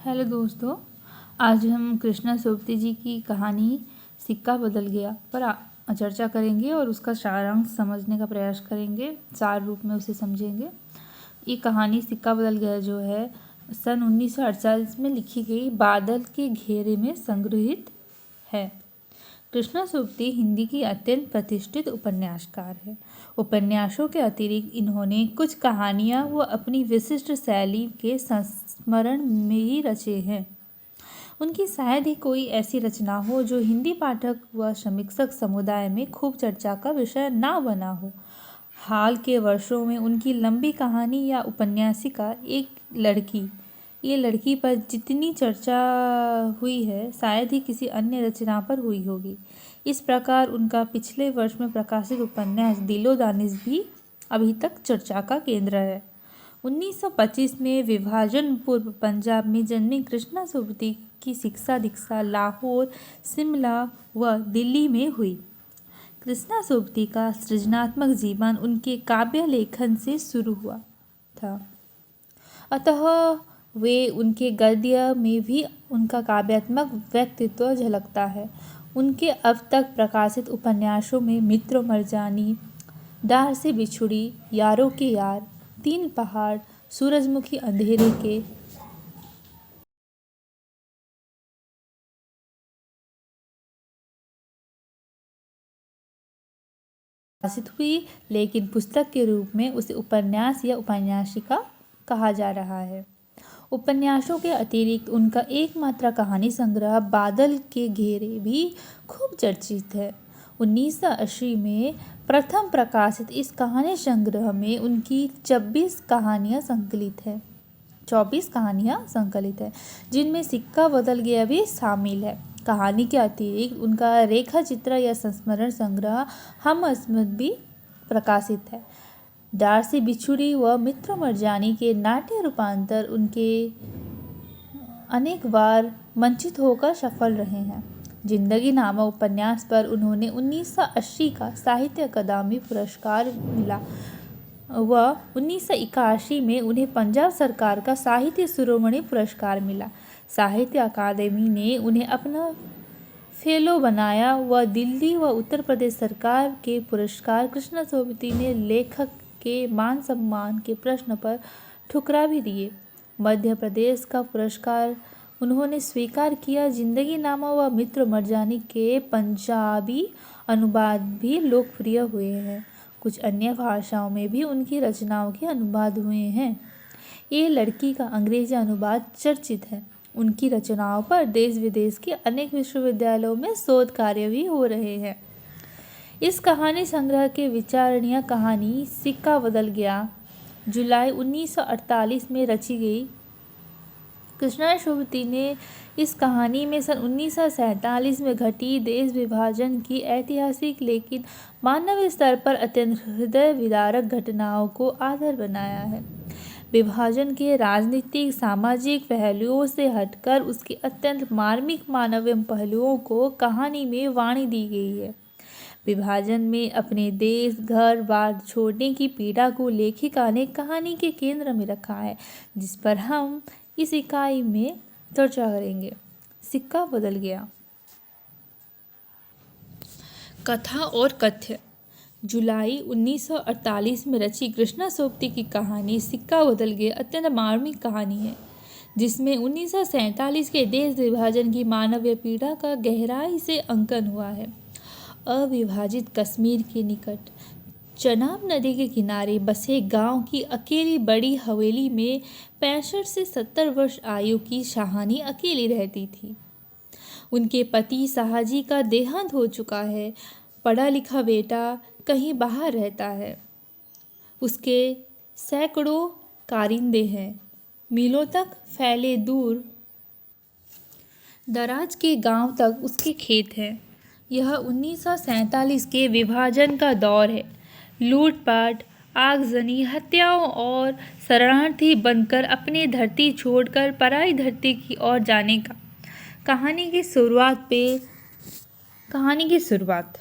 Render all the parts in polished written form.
Hello दोस्तों, आज हम कृष्णा सोबती जी की कहानी सिक्का बदल गया पर चर्चा करेंगे और उसका सारांश समझने का प्रयास करेंगे, सार रूप में उसे समझेंगे। ये कहानी सिक्का बदल गया जो है सन 1948 में लिखी गई बादल के घेरे में संग्रहित है। कृष्णा सोबती हिंदी की अत्यंत प्रतिष्ठित उपन्यासकार है। उपन्यासों के अतिरिक्त इन्होंने कुछ कहानियाँ व अपनी विशिष्ट शैली के संस्मरण में ही रचे हैं। उनकी शायद ही कोई ऐसी रचना हो जो हिंदी पाठक व समीक्षक समुदाय में खूब चर्चा का विषय ना बना हो। हाल के वर्षों में उनकी लंबी कहानी या उपन्यासिका एक लड़की ये लड़की पर जितनी चर्चा हुई है शायद ही किसी अन्य रचना पर हुई होगी। इस प्रकार उनका पिछले वर्ष में प्रकाशित उपन्यास दिलो दानिश भी अभी तक चर्चा का केंद्र है। 1925 में विभाजन पूर्व पंजाब में जन्मी कृष्णा सोबती की शिक्षा दीक्षा लाहौर, शिमला व दिल्ली में हुई। कृष्णा सोबती का सृजनात्मक जीवन उनके काव्य लेखन से शुरू हुआ था, अतः वे उनके गद्य में भी उनका काव्यात्मक व्यक्तित्व झलकता है। उनके अब तक प्रकाशित उपन्यासों में मित्र मरजानी, डार से बिछुड़ी, यारों के यार, तीन पहाड़, सूरजमुखी अंधेरे के प्रकाशित हुई, लेकिन पुस्तक के रूप में उसे उपन्यास या उपन्यासिका कहा जा रहा है। उपन्यासों के अतिरिक्त उनका एकमात्र कहानी संग्रह बादल के घेरे भी खूब चर्चित है। 1980 में प्रथम प्रकाशित इस कहानी संग्रह में उनकी 24 कहानियाँ संकलित है, जिनमें सिक्का बदल गया भी शामिल है। कहानी के अतिरिक्त उनका रेखा चित्र या संस्मरण संग्रह हम अस्मद भी प्रकाशित है। डार से बिछुड़ी व मित्र मरजानी के नाट्य रूपांतर उनके अनेक बार मंचित होकर सफल रहे हैं। जिंदगी नामा उपन्यास पर उन्होंने 1980 का साहित्य अकादमी पुरस्कार मिला व 1981 में उन्हें पंजाब सरकार का साहित्य शिरोमणि पुरस्कार मिला। साहित्य अकादमी ने उन्हें अपना फेलो बनाया व दिल्ली व उत्तर प्रदेश सरकार के पुरस्कार कृष्णा सोबती ने लेखक के मान सम्मान के प्रश्न पर ठुकरा भी दिए। मध्य प्रदेश का पुरस्कार उन्होंने स्वीकार किया। जिंदगी नामा व मित्र मरजानी के पंजाबी अनुवाद भी लोकप्रिय हुए हैं। कुछ अन्य भाषाओं में भी उनकी रचनाओं के अनुवाद हुए हैं। ये लड़की का अंग्रेजी अनुवाद चर्चित है। उनकी रचनाओं पर देश विदेश के अनेक विश्वविद्यालयों में शोध कार्य भी हो रहे हैं। इस कहानी संग्रह के विचारणीय कहानी सिक्का बदल गया जुलाई 1948 में रची गई। कृष्णा सोबती ने इस कहानी में सन 1947 में घटी देश विभाजन की ऐतिहासिक लेकिन मानवीय स्तर पर अत्यंत हृदय विदारक घटनाओं को आधार बनाया है। विभाजन के राजनीतिक सामाजिक पहलुओं से हटकर उसके अत्यंत मार्मिक मानवीय पहलुओं को कहानी में वाणी दी गई है। विभाजन में अपने देश घर बार छोड़ने की पीड़ा को लेखिका ने कहानी के केंद्र में रखा है, जिस पर हम इस इकाई में चर्चा करेंगे। सिक्का बदल गया। कथा और कथ्य। जुलाई 1948 में रची कृष्णा सोबती की कहानी सिक्का बदल गया अत्यंत मार्मिक कहानी है, जिसमें 1947 के देश विभाजन की मानवीय पीड़ा का गहराई से अंकन हुआ है। अविभाजित कश्मीर के निकट चनाब नदी के किनारे बसे गांव की अकेली बड़ी हवेली में 65 से 70 वर्ष आयु की शाहानी अकेली रहती थी। उनके पति शाहजी का देहांत हो चुका है। पढ़ा लिखा बेटा कहीं बाहर रहता है। उसके सैकड़ों कारिंदे हैं। मीलों तक फैले दूर दराज के गांव तक उसके खेत हैं। यह 1947 के विभाजन का दौर है। लूटपाट, आगजनी, हत्याओं और शरणार्थी बनकर अपनी धरती छोड़कर पराई धरती की ओर जाने का। कहानी की शुरुआत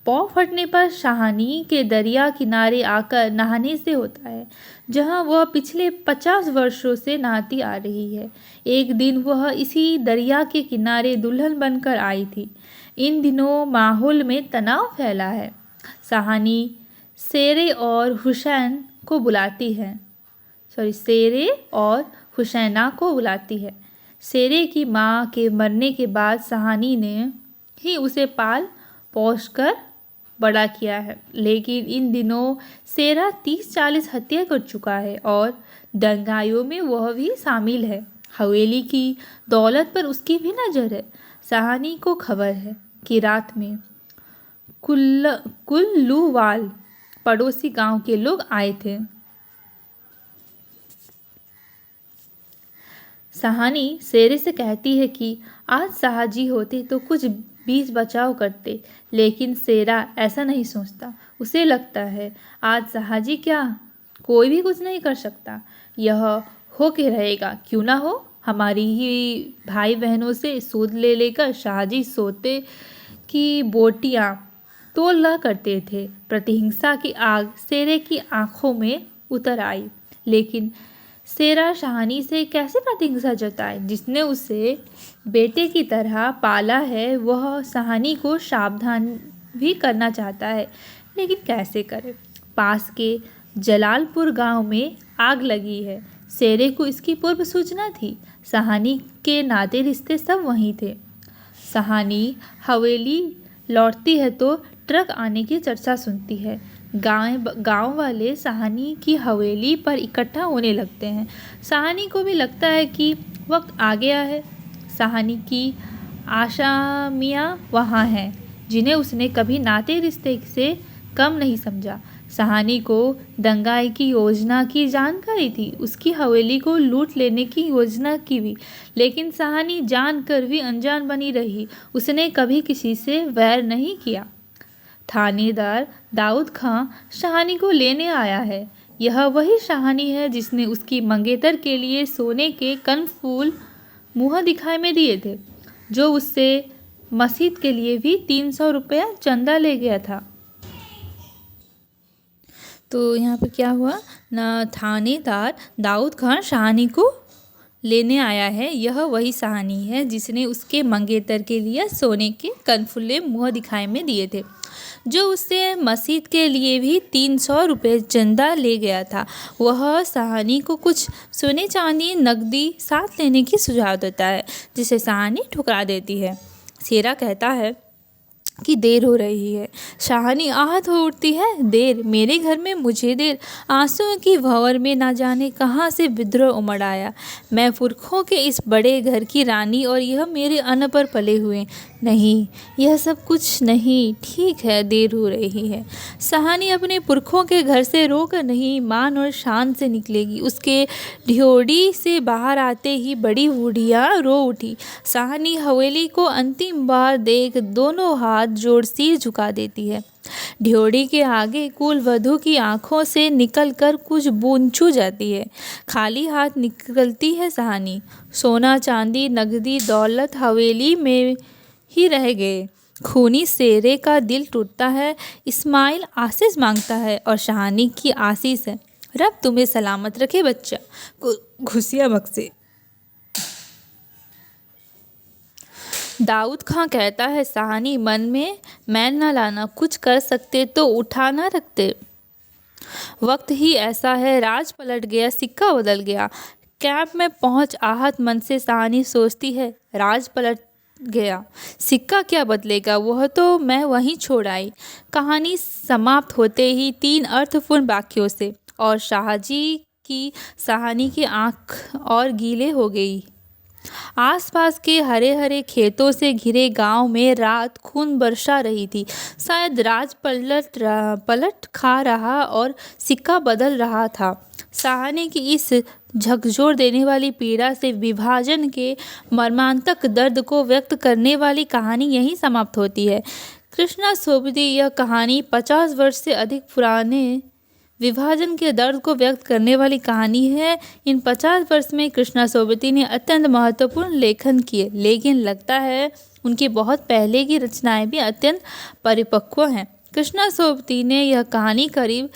पाँव फटने पर शाहानी के दरिया किनारे आकर नहाने से होता है, जहां वह पिछले 50 वर्षों से नहाती आ रही है। एक दिन वह इसी दरिया के किनारे दुल्हन बनकर आई थी। इन दिनों माहौल में तनाव फैला है। शाहानी शेरे और हुसैन को बुलाती है शेरे और हुसैना को बुलाती है। शेरे की माँ के मरने के बाद शाहानी ने ही उसे पाल पोस कर बड़ा किया है, लेकिन इन दिनों शेरा 30-40 हत्या कर चुका है और दंगाइयों में वह भी शामिल है। हवेली की दौलत पर उसकी भी नज़र है। शाहानी को खबर है कि रात में कुल्लूवाल पड़ोसी गांव के लोग आए थे। शाहानी शेरे से कहती है कि आज शाहजी होते तो कुछ बीच बचाव करते, लेकिन शेरा ऐसा नहीं सोचता। उसे लगता है आज शाहजी क्या, कोई भी कुछ नहीं कर सकता। यह हो के रहेगा, क्यों ना हो। हमारी ही भाई बहनों से सूद ले लेकर शाहजी सोते की बोटियाँ तोला करते थे। प्रतिहिंसा की आग शेरे की आंखों में उतर आई, लेकिन शेरा शाहानी से कैसे प्रतिहिंसा जताए। जिसने उसे बेटे की तरह पाला है वह शाहानी को सावधान भी करना चाहता है, लेकिन कैसे करे। पास के जलालपुर गांव में आग लगी है। शेरे को इसकी पूर्व सूचना थी। शाहानी के नाते रिश्ते सब वहीं थे। शाहानी हवेली लौटती है तो ट्रक आने की चर्चा सुनती है। गांव वाले शाहानी की हवेली पर इकट्ठा होने लगते हैं। शाहानी को भी लगता है कि वक्त आ गया है। शाहानी की आसामियाँ वहाँ हैं, जिन्हें उसने कभी नाते रिश्ते से कम नहीं समझा। शाहानी को दंगाई की योजना की जानकारी थी, उसकी हवेली को लूट लेने की योजना की भी, लेकिन शाहानी जानकर भी अनजान बनी रही। उसने कभी किसी से वैर नहीं किया। थानेदार दाऊद खां शाहानी को लेने आया है। यह वही शाहानी है जिसने उसकी मंगेतर के लिए सोने के कनफूल मुँह दिखाई में दिए थे, जो उससे मस्जिद के लिए भी 300 रुपया चंदा ले गया था। तो यहाँ पर क्या हुआ ना, थानेदार दाऊद खान शाहानी को लेने आया है। यह वही शाहानी है जिसने उसके मंगेतर के लिए सोने के कनफुल्ले मुँह दिखाई में दिए थे, जो उससे मस्जिद के लिए भी 300 रुपये चंदा ले गया था। वह शाहानी को कुछ सोने चांदी नकदी साथ लेने की सुझाव देता है, जिसे शाहानी ठुकरा देती है। शेरा कहता है कि देर हो रही है। शाहानी आहत हो उठती है। देर, मेरे घर में मुझे देर। आंसुओं की भंवर में ना जाने कहाँ से विद्रोह उमड़ आया। मैं पुरखों के इस बड़े घर की रानी और यह मेरे अन्न पर पले हुए। नहीं, यह सब कुछ नहीं। ठीक है, देर हो रही है। शाहानी अपने पुरखों के घर से रोकर नहीं, मान और शान से निकलेगी। उसके ढियोड़ी से बाहर आते ही बड़ी बूढ़िया रो उठी। शाहानी हवेली को अंतिम बार देख दोनों हाथ जोड़ सिर झुका देती है। ढियोड़ी के आगे कुल वधू की आंखों से निकलकर कुछ बूंद छू जाती है। खाली हाथ निकलती है शाहानी। सोना चांदी नगदी दौलत हवेली में ही रह गए। खूनी शेरे का दिल टूटता है। इस्माइल आशीष मांगता है और शाहानी की आशीष है, रब तुम्हें सलामत रखे बच्चा, खुशियाँ बख्शे। दाऊद खां कहता है, शाहानी मन में मैल न लाना, कुछ कर सकते तो उठा न रखते। वक्त ही ऐसा है, राज पलट गया, सिक्का बदल गया। कैंप में पहुंच आहत मन से शाहानी सोचती है, राज पलट गया, सिक्का क्या बदलेगा, वह तो मैं वहीं छोड़ आई। कहानी समाप्त होते ही 3 अर्थपूर्ण वाक्यों से और शाहजी की शाहानी की आंख और गीले हो गई। आसपास के हरे हरे खेतों से घिरे गांव में रात खून बरसा रही थी। शायद राज पलट खा रहा और सिक्का बदल रहा था। शाहानी की इस झकझोर देने वाली पीड़ा से विभाजन के मर्मांतक दर्द को व्यक्त करने वाली कहानी यहीं समाप्त होती है। कृष्णा सोबती यह कहानी 50 वर्ष से अधिक पुराने विभाजन के दर्द को व्यक्त करने वाली कहानी है। इन 50 वर्ष में कृष्णा सोबती ने अत्यंत महत्वपूर्ण लेखन किए, लेकिन लगता है उनकी बहुत पहले की रचनाएं भी अत्यंत परिपक्व हैं। कृष्णा सोबती ने यह कहानी करीब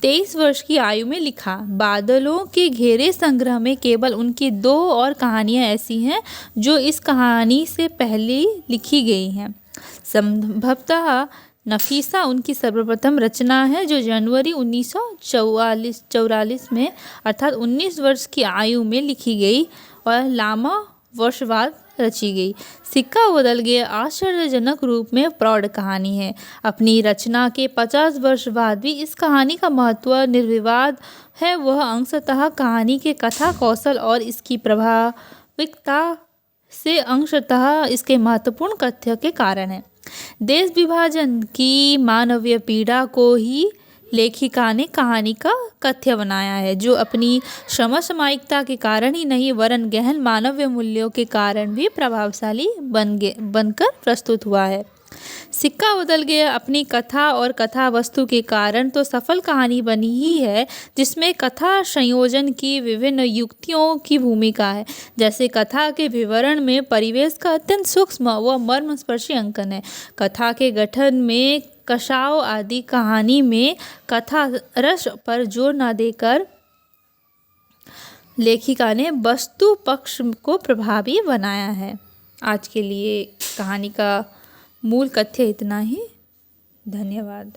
23 वर्ष की आयु में लिखा। बादलों के घेरे संग्रह में केवल उनकी 2 और कहानियाँ ऐसी हैं जो इस कहानी से पहले लिखी गई हैं। संभवतः नफीसा उनकी सर्वप्रथम रचना है जो जनवरी 1944 में अर्थात 19 वर्ष की आयु में लिखी गई और लामा वर्ष बाद रची गई। सिक्का बदल गया आश्चर्यजनक रूप में प्रौढ़ कहानी है। अपनी रचना के 50 वर्ष बाद भी इस कहानी का महत्व निर्विवाद है। वह अंशतः कहानी के कथा कौशल और इसकी प्रभाविकता से अंशतः इसके महत्वपूर्ण कथ्य के कारण है। देश विभाजन की मानवीय पीड़ा को ही लेखिका ने कहानी का कथ्य बनाया है, जो अपनी समसामयिकता के कारण ही नहीं वरन गहन मानवीय मूल्यों के कारण भी प्रभावशाली बनकर प्रस्तुत हुआ है। सिक्का बदल गया अपनी कथा और कथा वस्तु के कारण तो सफल कहानी बनी ही है, जिसमें कथा संयोजन की विभिन्न युक्तियों की भूमिका है। जैसे कथा के विवरण में परिवेश का अत्यंत सूक्ष्म व मर्मस्पर्शी अंकन है। कथा के गठन में कषाव आदि कहानी में कथा रस पर जोर न देकर लेखिका ने वस्तु पक्ष को प्रभावी बनाया है। आज के लिए कहानी का मूल कथ्य इतना ही। धन्यवाद।